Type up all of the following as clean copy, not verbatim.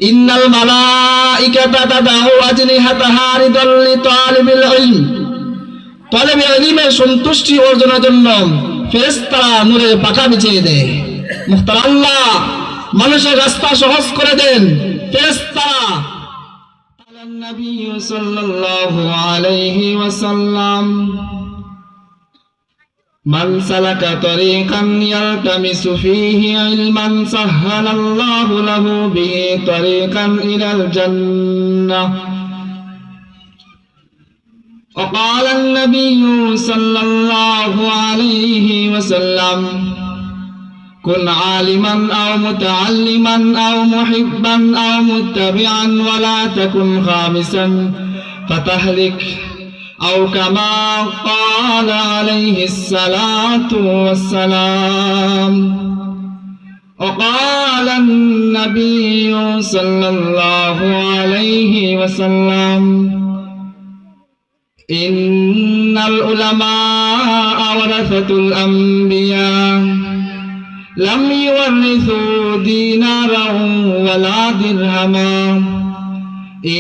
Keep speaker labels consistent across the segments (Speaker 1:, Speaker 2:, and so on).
Speaker 1: ইন্নাল মালাইকাতা তাদাউ আজনিহাতাহা রিদাল লিতালিবিল ইলম, তালিবে ইলমের সন্তুষ্টি অর্জনের জন্য ফেরেশতারা নূরের পাখা বিছিয়ে দেয়। মুহতারাম, আল্লাহ মানুষের রাস্তা সহজ করে দেন ফেরেশতারা। নবী সাল্লাল্লাহু আলাইহি ওয়াসাল্লাম মান সালাকা তরিকান ইয়ালতামিসু ফীহি ইলমান সাহহালাল্লাহু লাহু বিহি তরিকান ইলাল জান্নাহ। وقال النبي صلى الله عليه وسلم كن عالما أو متعلما أو محبا أو متبعا ولا تكن خامسا فتهلك، أو كما قال عليه الصلاة والسلام. وقال النبي صلى الله عليه وسلم إن العلماء ورثة الأنبياء لم يورثوا دينارا ولا درهما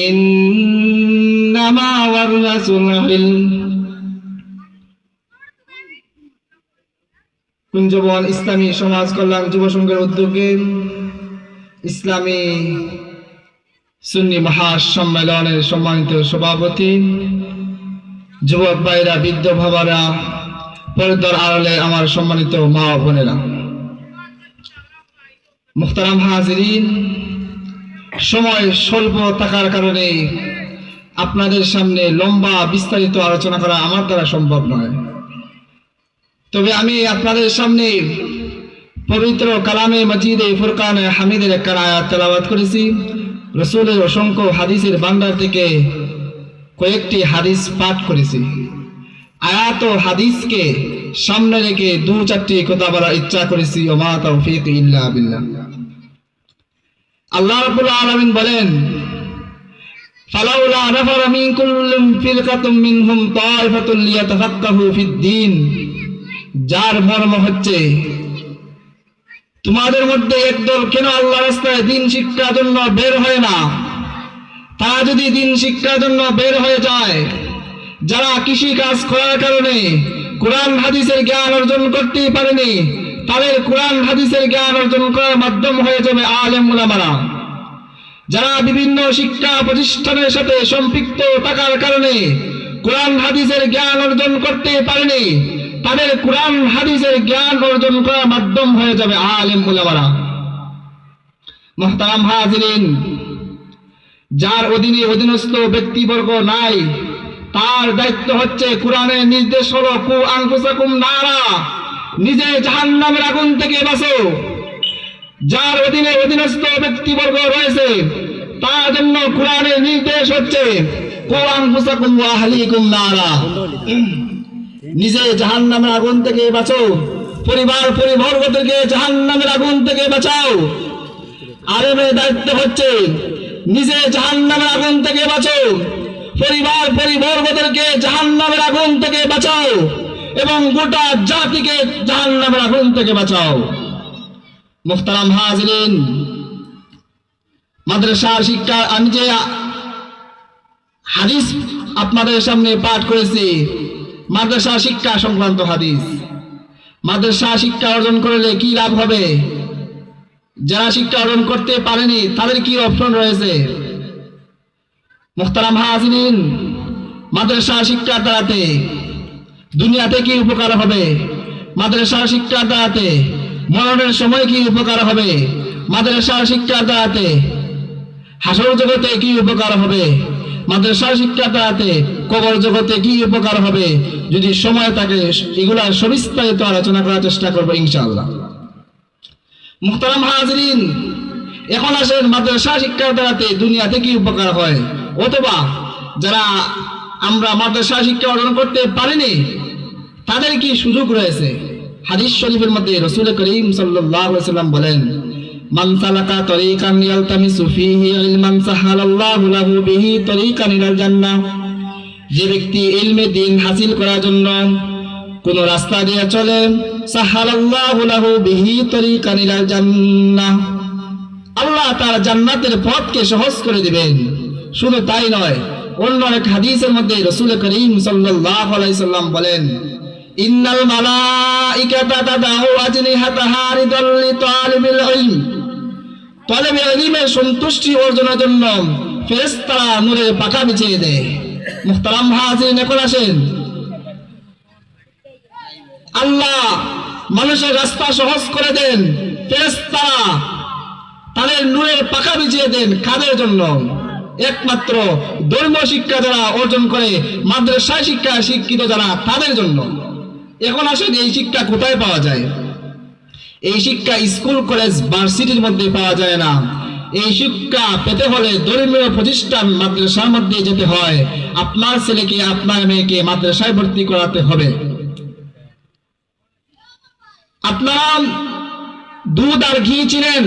Speaker 1: إنما ورثوا العلم. কুঞ্জবন ইসলামী সমাজ কল্যাণ যুব সংঘের উদ্যোগে ইসলামী সুন্নি মহাসম্মেলনের সম্মানিত সভাপতি, যুবক ভাইরা, বৃদ্ধ বাবারা, পর্দার আড়ালে আমার সম্মানিত মা বোনেরা, মুহতারাম হাজিরিন, সময় স্বল্প থাকার কারণে আপনাদের সামনে লম্বা বিস্তারিত আলোচনা করা আমার দ্বারা সম্ভব নয়। তবে আমি আপনাদের সামনে পবিত্র কালামে মজিদে ফুরকানে হামিদের একটা আয়াত তেলাওয়াত করেছি। রাসূলের অসংখ্য হাদিসের ভান্ডার থেকে কয়েকটি হাদিস পাঠ করেছি। আয়াত ও হাদিসকে সামনে রেখে দু চারটি কথা বলার ইচ্ছা করেছি। ওমা তাওফীক ইল্লা বিল্লাহ। আল্লাহ রাব্বুল আলামিন বলেন, ফালাউলা নাফারা মিন কুল্লি ফিরকাতুম মিনহুম তাইফাতুল লিয়াতাফাক্কাহু ফিদ-দীন, যার মর্ম হচ্ছে তোমাদের মধ্যে একদল কেন আল্লাহর রাস্তায় দ্বীন শিক্ষার জন্য বের হয় না? তারা যদি দ্বীন শিক্ষার জন্য বের হয়ে যায়, যারা কৃষি কাজ করার কারণে কোরআন হাদিসের জ্ঞান অর্জন করতে পারেনি, তাদের কোরআন হাদিসের জ্ঞান অর্জন করার মাধ্যম হয়ে যাবে আলেম উলামারা। যারা বিভিন্ন শিক্ষা প্রতিষ্ঠানের সাথে সম্পৃক্ত থাকার কারণে কোরআন হাদিসের জ্ঞান অর্জন করতে পারেনি, তাদের কোরআন হাদিসের জ্ঞান অর্জন করার মাধ্যম হয়ে যাবে আলেম উলামারা। মুহতারাম হাজিরিন, যার অধীনে অধীনস্থ ব্যক্তিবর্গ নাই, তার দায়িত্ব হচ্ছে কোরআনের নির্দেশ হলো কু আনফুসাকুম নারা, নিজে জাহান্নামের আগুন থেকে বাঁচো। যার অধীনে অধীনস্থ ব্যক্তিবর্গ রয়েছে, তার জন্য কোরআনের নির্দেশ হচ্ছে কু আনফুসাকুম ওয়া আহলিকুম নারা, নিজে জাহান্নামের আগুন থেকে বাঁচো, পরিবার পরিবর্গকে জাহান্নামের আগুন থেকে বাঁচাও। আলেমের দায়িত্ব হচ্ছে নিজে জাহান্নামের আগুন থেকে বাঁচো, পরিবার পরিবর্গদেরকে জাহান্নামের আগুন থেকে বাঁচাও এবং গোটা জাতিকে জাহান্নামের আগুন থেকে বাঁচাও। মুহতারাম হাজিরিন, মাদ্রাসার শিক্ষা, আমি যে হাদিস আপনাদের সামনে পাঠ করেছি, মাদ্রাসা শিক্ষা সংক্রান্ত হাদিস। মাদ্রাসা শিক্ষা অর্জন করলে কি লাভ হবে? যারা শিক্ষা অর্জন করতে পারেনি তাদের কি অপশন রয়েছে? মুহতারাম হাজিরিন, মাদ্রাসা শিক্ষার দ্বারাতে দুনিয়াতে কি উপকার হবে? মাদ্রাসা শিক্ষার দ্বারাতে মরণের সময় কি উপকার হবে? মাদ্রাসা শিক্ষার দ্বারাতে হাসর জগতে কি উপকার হবে? মাদ্রাসা শিক্ষার দ্বারাতে কবর জগতে কি উপকার হবে? যদি সময় থাকে এগুলা সবিস্তারিত আলোচনা করার চেষ্টা করবো ইনশাআল্লাহ। মুহতারাম হাজিরিন, এখন আসেন মাদ্রাসা শিক্ষার দ্বারাতে দুনিয়াতে কি উপকার হয়, অথবা যারা আমরা মাদ্রাসা শিক্ষা অর্জন করতে পারিনি তাদের কি সুযোগ রয়েছে? হাদিস শরীফের মধ্যে রাসূল করিম সাল্লাল্লাহু আলাইহি ওয়াসাল্লাম বলেন, মান সালাকা তরিকান ইয়ালতামিসু ফীহি ইলমান সাহালাল্লাহু লাহু বিহি তরিকান ইলাল জান্নাহ, যে ব্যক্তি ইলমে দ্বীন হাসিল করার জন্য কোন রাস্তা দিয়ে চলে, সাহালাল্লাহু লাহু বিহি তরিকান ইলাল জান্নাহ, আল্লাহ তার জান্নাতের পথকে সহজ করে দিবেন। শুধু তাই নয়, অন্য এক হাদিসের মধ্যে রাসূল করিম সাল্লাল্লাহু আলাইহি সাল্লাম বলেন, ইন্নাল মালাইকাতা তাদাউ আজনিহাতাহা রিদাল লিতালিবিল ইলম, তালিবে ইলমের সন্তুষ্টি অর্জনের জন্য ফেরেশতারা নূরের পাখা বিছিয়ে দেয়। মুহতারাম হাজিরিন, এখন আসেন, আল্লাহ মানুষের রাস্তা সহজ করে দেন, ফেরেশতারা তাদের নূরের পাখা বিছিয়ে দেন। কাদের জন্য? একমাত্র ধর্মীয় শিক্ষা যারা অর্জন করে, মাদ্রাসায় শিক্ষা শিক্ষিত যারা, তাদের জন্য। এখন আসেন, এই শিক্ষা কোথায় পাওয়া যায়? এই শিক্ষা স্কুল কলেজ ভার্সিটির মধ্যে পাওয়া যায় না। এই শিক্ষা পেতে হলে ধর্মীয় প্রতিষ্ঠান মাদ্রাসার মধ্যে যেতে হয়। আপনার ছেলেকে, আপনার মেয়েকে মাদ্রাসায় ভর্তি করাতে হবে। আপনারা দুধ আর ঘি চিনেন?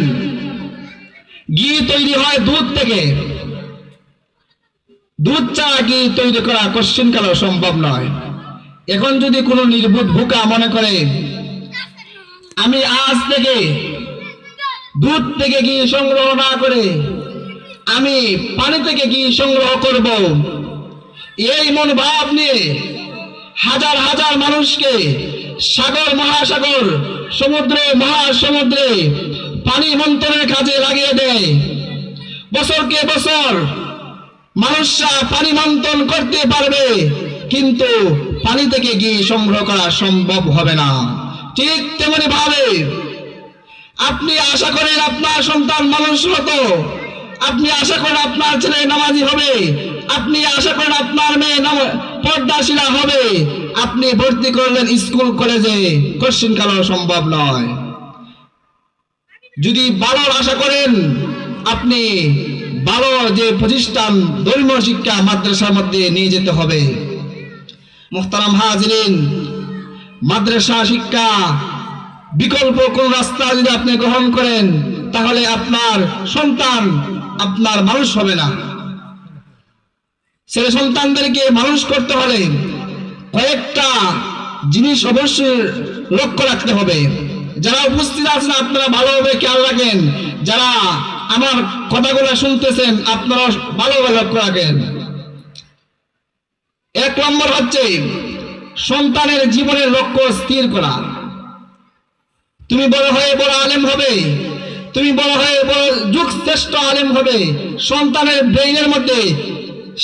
Speaker 1: ঘি তৈরি হয় দুধ থেকে। দুধ ছাড়া ঘি তৈরি করা কোশ্চিনকালেও সম্ভব নয়। এখন যদি কোনো নির্বোধ ভুকা মনে করে আমি আজ থেকে দুধ থেকে ঘি সংগ্রহ না করে আমি পানি থেকে ঘি সংগ্রহ করব, এই মনোভাব নিয়ে হাজার হাজার মানুষকে সাগর মহাসাগর, সমুদ্রে মহাসমুদ্রে পানি মন্থনের কাজে লাগিয়ে দেয়। বছরকে বছর মানুষরা পানি মন্থন করতে পারবে, কিন্তু পানি থেকে ঘি সংগ্রহ করা সম্ভব হবে না। ঠিক তেমনি ভাবে আপনি আশা করেন আপনার সন্তান মানুষ হতো, আপনি আশা করেন আপনার ছেলে নামাজি হবে, আপনি আশা করেন আপনার মেয়ে পর্দাশীলা হবে, আপনি ভর্তি করলেন স্কুল কলেজে, কোশ্চিনকালেও সম্ভব নয়। যদি ভালো আশা করেন, আপনি ভালো যে প্রতিষ্ঠান ধর্মীয় শিক্ষা মাদ্রাসার মধ্যে নিয়ে যেতে হবে। মুহতারাম হাজিরিন, মাদ্রাসা শিক্ষা বিকল্প কোন রাস্তা যদি আপনি গ্রহণ করেন, তাহলে আপনার সন্তান আপনার মানুষ হবে না। ছেলে সন্তানদেরকে মানুষ করতে হলে কয়েকটা জিনিস অবশ্যই লক্ষ্য রাখতে হবে। যারা উপস্থিত আছেন আপনারা ভালোভাবে খেয়াল রাখেন, যারা আমার কথাগুলো শুনতেছেন আপনারা ভালোভাবে লক্ষ্য রাখেন। এক নম্বর হচ্ছে সন্তানের জীবনের লক্ষ্য স্থির করা। তুমি বড় হয়ে বড় আলেম হবে, তুমি বড় হয়ে বড় যুগ শ্রেষ্ঠ আলেম হবে, সন্তানের ব্রেইনের মধ্যে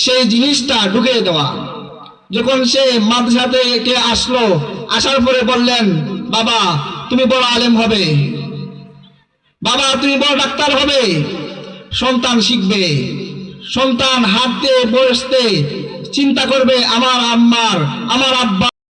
Speaker 1: সেই জিনিসটা ঢুকিয়ে দেওয়া। যখন সে মাদ্রাসা থেকে আসলো, আসার পরে বললেন, বাবা তুমি বড় আলেম হবে, বাবা তুমি বড় ডাক্তার হবে, সন্তান শিখবে। সন্তান হাঁটতে বসতে চিন্তা করবে আমার আম্মার, আমার আব্বা